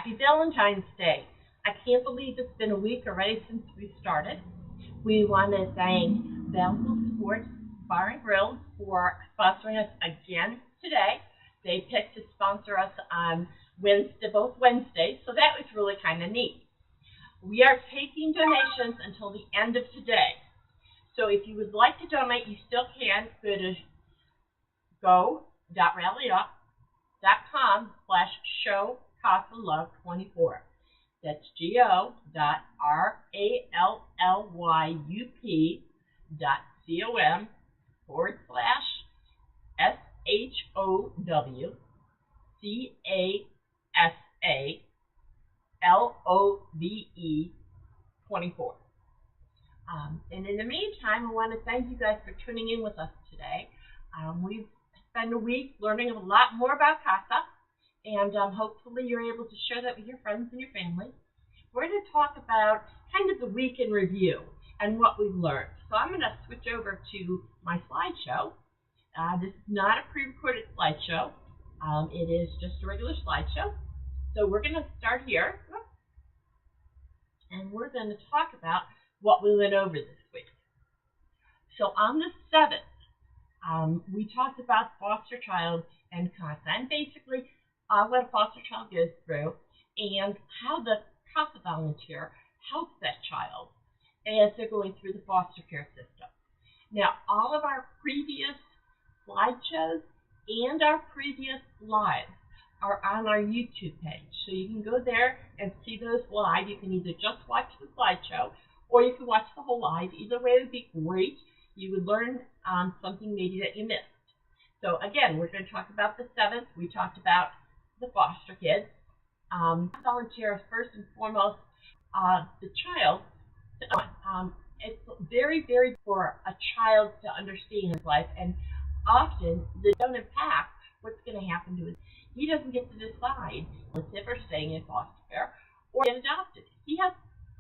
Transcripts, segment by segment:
Happy Valentine's Day. I can't believe it's been a week already since we started. We want to thank Bountiful Sports Bar and Grill for sponsoring us again today. They picked to sponsor us on both Wednesdays, so that was really kind of neat. We are taking donations until the end of today. So if you would like to donate, you still can. Go to go.rallyup.com/show CASA Love 24. That's go.rallyup.com/SHOWCASALOVE24. And in the meantime, I want to thank you guys for tuning in with us today. We've spent a week learning a lot more about CASA, and hopefully you're able to share that with your friends and your family. We're going to talk about kind of the week in review and what we've learned. So I'm going to switch over to my slideshow. This is not a pre-recorded slideshow. It is just a regular slideshow. So we're going to start here, and we're going to talk about what we went over this week. So on the 7th, we talked about foster child and CASA, and basically what a foster child goes through and how the CASA volunteer helps that child as they're going through the foster care system. Now, all of our previous slideshows and our previous lives are on our YouTube page. So you can go there and see those live. You can either just watch the slideshow or you can watch the whole live. Either way would be great. You would learn something maybe that you missed. So again, we're going to talk about the 7th. We talked about the foster kids. Volunteers first and foremost, the child. It's very, very for a child to understand his life, and often they don't impact what's going to happen to him. He doesn't get to decide if we're staying in foster care or get adopted. He has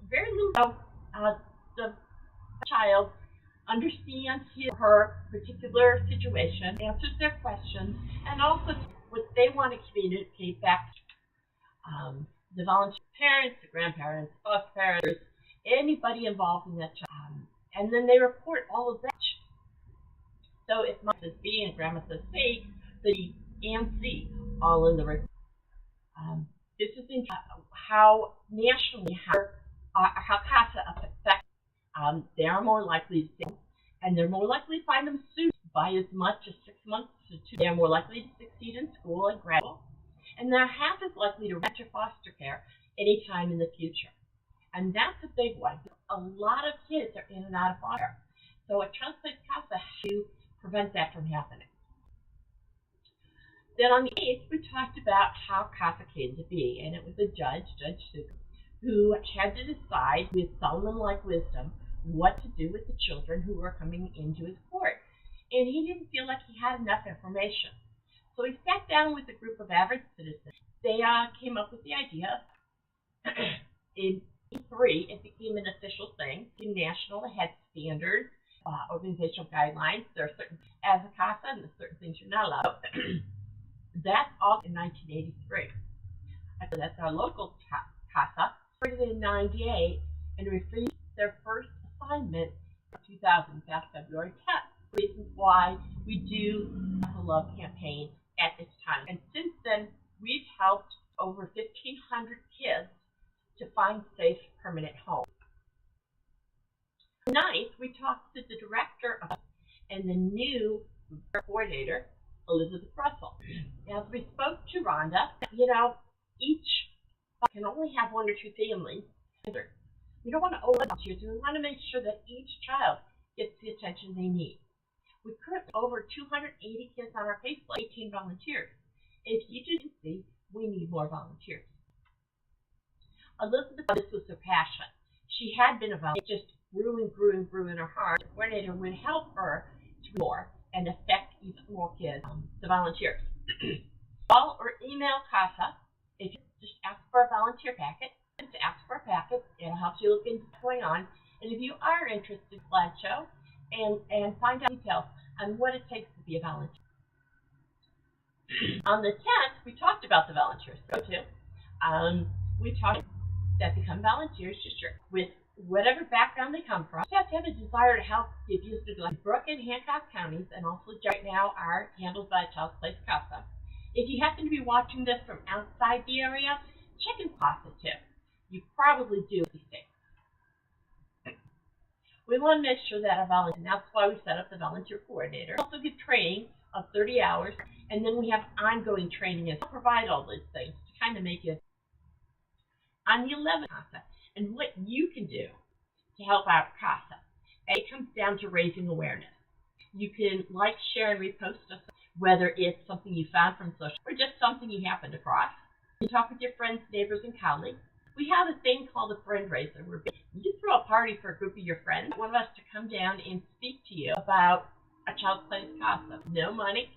very little. The child understands his or her particular situation, answers their questions, and also what they want to communicate back to the volunteer parents, the grandparents, foster parents, anybody involved in that child. And then they report all of that. So if mom says B and grandma says C, the B and C all in the report. This is how nationally how CASA affects. They are more likely to fail, and they're more likely to find them sued by as much as 6 months to 2. They're more likely to succeed in school and graduate, and they're half as likely to enter foster care anytime in the future. And that's a big one. A lot of kids are in and out of foster care. So a trust like CASA has to prevent that from happening. Then on the 8th, we talked about how CASA came to be, and it was a judge, Judge Sugar, who had to decide with Solomon-like wisdom what to do with the children who were coming into his court. And he didn't feel like he had enough information. So he sat down with a group of average citizens. They came up with the idea. In 1983, it became an official thing. In national, it had standards, organizational guidelines. There are certain, as a CASA, and there's certain things you're not allowed. That's all in 1983. So that's our local CASA. Started in 98 and received their first assignment in 2000, February 10th. Reasons why we do the Love campaign at this time. And since then, we've helped over 1,500 kids to find safe, permanent homes. Tonight, we talked to the director and the new coordinator, Elizabeth Russell. As we spoke to Rhonda, each can only have 1 or 2 families. We don't want to volunteers. We want to make sure that each child gets the attention they need. We currently have over 280 kids on our caseload, 18 volunteers. If you didn't see, we need more volunteers. Elizabeth, this was her passion. She had been a volunteer. It just grew and grew and grew in her heart. The coordinator would help her to do more and affect even more kids, the volunteers. Call or email CASA. If you just ask for a volunteer packet, it'll help you look into what's going on. And if you are interested in the slideshow and find out details on what it takes to be a volunteer. On the 10th, we talked about the volunteers. we talk that become volunteers just with whatever background they come from. You have to have a desire to help. If you visit like Brooke and Hancock counties, and also right now are handled by Child's Place CASA. If you happen to be watching this from outside the area, check in CASA too. You probably do these things. We want to make sure that our volunteers, and that's why we set up the volunteer coordinator. We also give training of 30 hours, and then we have ongoing training and provide all those things to kind of make it on the 11th CASA. And what you can do to help out CASA, it comes down to raising awareness. You can like, share, and repost us, whether it's something you found from social or just something you happened across. You talk with your friends, neighbors, and colleagues. We have a thing called a friend raiser, where you throw a party for a group of your friends. Want us to come down and speak to you about a Child's Place CASA. No money.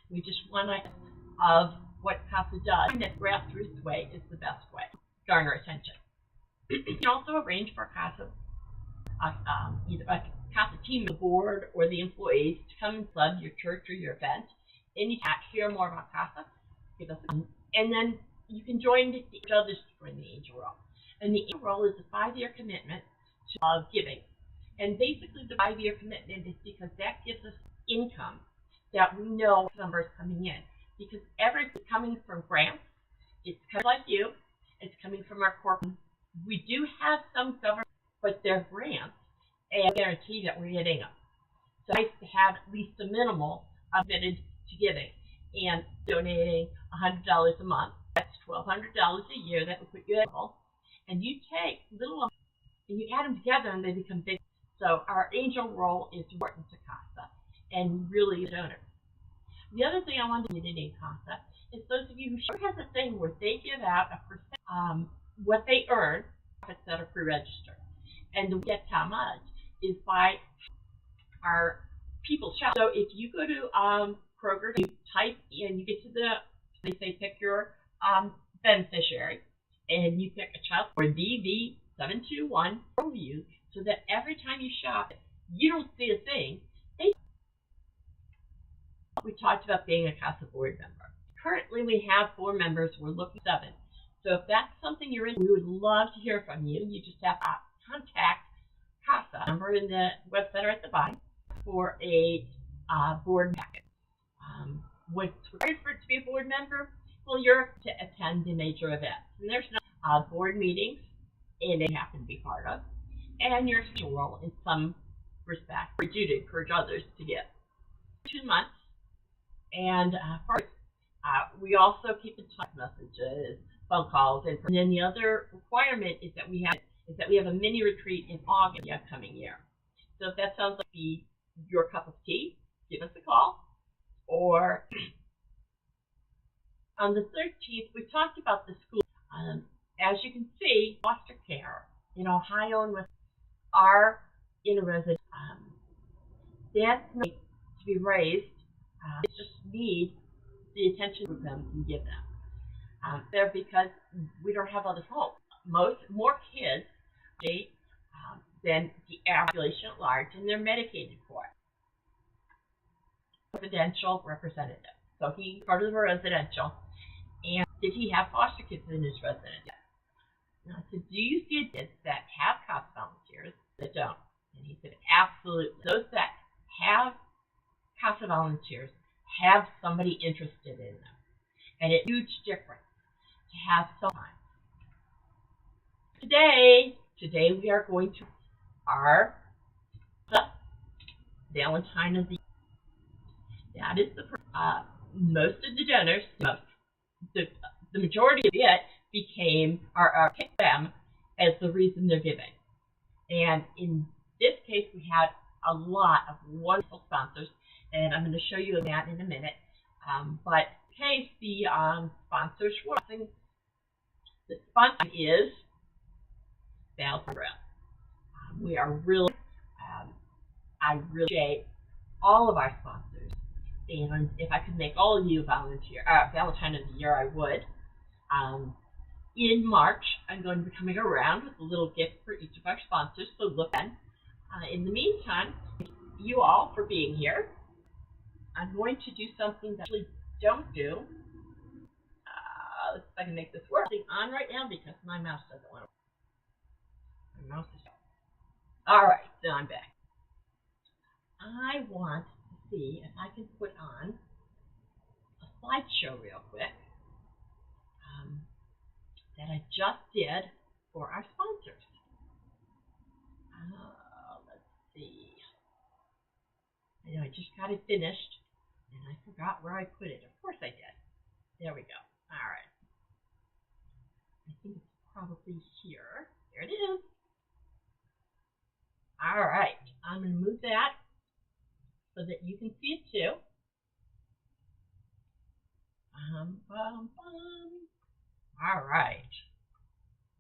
We just want to of what CASA does. And that grassroots way is the best way to garner attention. You can also arrange for CASA, either a CASA team, the board, or the employees to come and club your church or your event. And you can hear more about CASA. Give us and then you can join the others to join the Angel Roll. And the Angel Roll is a 5-year commitment to giving. And basically the 5-year commitment is because that gives us income that we know numbers coming in. Because everything's coming from grants. It's coming like you. It's coming from our corporate. We do have some government, but they're grants, and I guarantee that we're hitting them. So it's nice to have at least a minimal committed to giving and donating $100 a month. That's $1,200 a year. That would put you at level. And you take little and you add them together, and they become big. So our Angel Roll is important to CASA and really a donor. The other thing I wanted to do in CASA is those of you who sure has a thing where they give out a percent what they earn profits that are pre-registered. And the get how much is by our people shop. So if you go to Kroger, you type in, you get to they say pick your beneficiary, and you pick a child or DV721 for you, so that every time you shop, you don't see a thing. We talked about being a CASA board member. Currently, we have 4 members. We're looking at 7. So if that's something you're in, we would love to hear from you. You just have to contact CASA, number in the website or at the bottom, for a board packet. What's required for it to be a board member? Well, you're to attend the major events. And there's no board meetings, and they happen to be part of. And your social role in some respect. We do to encourage others to give. 2 months. And first, we also keep in touch messages, phone calls, and then the other requirement is that we have a mini retreat in August the upcoming year. So if that sounds like your cup of tea, give us a call. Or on the 13th, we talked about the school. As you can see, foster care in Ohio and with our resident, that's not to be raised. They just need the attention them can give them. There because we don't have other hope. More kids than the population at large, and they're medicated for it. Residential representative. So he's part of the residential. And did he have foster kids in his residence? Now, so do you see kids that have CASA volunteers that don't? And he said, absolutely. Those that have CASA volunteers have somebody interested in them. And it's a huge difference to have someone. Today we are going to our Valentine of the Year. That is most of the donors, the majority of it became picked them as the reason they're giving. And in this case, we had a lot of wonderful sponsors, and I'm going to show you that in a minute. But in case the sponsors were watching, the sponsor is Valentine. We are really, I really appreciate all of our sponsors. And if I could make all of you Valentine of the Year, I would. In March, I'm going to be coming around with a little gift for each of our sponsors, so look then. In the meantime, thank you all for being here. I'm going to do something that we don't do. Let's see if I can make this work. It's on right now because my mouse doesn't want to. My mouse is off. All right, so I'm back. I want to see if I can put on a slideshow real quick that I just did for our sponsors. Let's see. I know I just got it finished, and I forgot where I put it. Of course I did. There we go. All right. I think it's probably here. There it is. All right. I'm going to move that so that you can see it too. All right.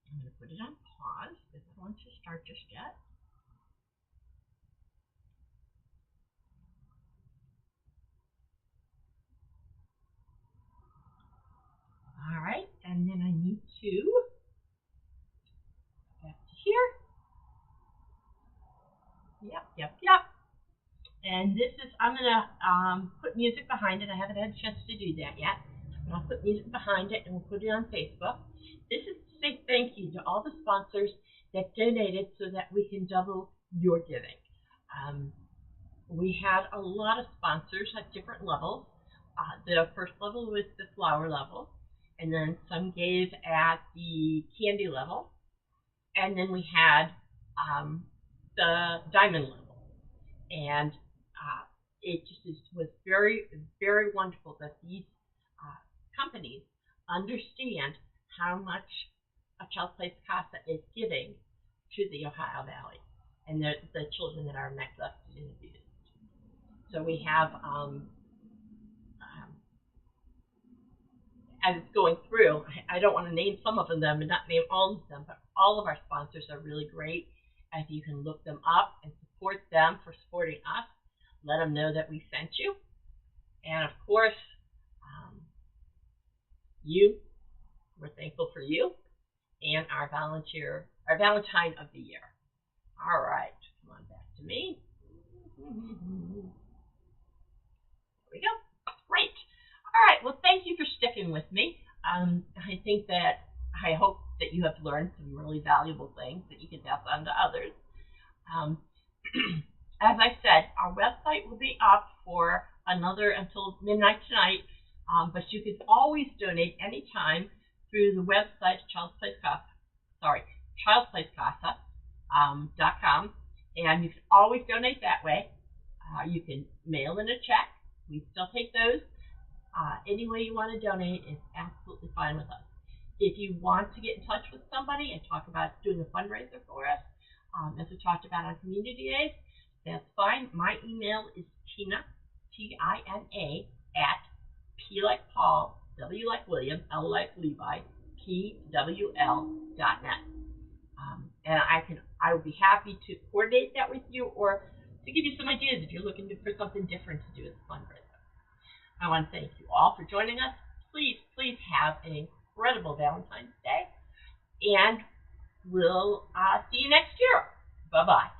I'm going to put it on pause because I don't want to start just yet. All right, and then I need to go back to here. Yep. And this is, I'm going to put music behind it. I haven't had a chance to do that yet. But I'll put music behind it and we'll put it on Facebook. This is to say thank you to all the sponsors that donated so that we can double your giving. We had a lot of sponsors at different levels. The first level was the flower level, and then some gave at the candy level, and then we had the diamond level. And it just was very, very wonderful that these companies understand how much a Child's Place CASA is giving to the Ohio Valley and the children that are neglected and abused. So we have, as it's going through, I don't want to name some of them and not name all of them, but all of our sponsors are really great. If you can look them up and support them for supporting us, let them know that we sent you. And of course, we're thankful for you and our Valentine of the year. All right, come on back to me. There we go. Great. All right, well, thank you for sticking with me. I hope that you have learned some really valuable things that you can pass on to others. As I said, our website will be up for until midnight tonight, but you can always donate anytime through the website childsplacecasa.com, and you can always donate that way. You can mail in a check. We still take those. Any way you want to donate is absolutely fine with us. If you want to get in touch with somebody and talk about doing a fundraiser for us, as we talked about on Community Days, that's fine. My email is Tina, Tina, at P like Paul, W like William, L like Levi, PWL.net. And I would be happy to coordinate that with you or to give you some ideas if you're looking for something different to do as a fundraiser. I want to thank you all for joining us. Please have an incredible Valentine's Day, and we'll see you next year. Bye-bye.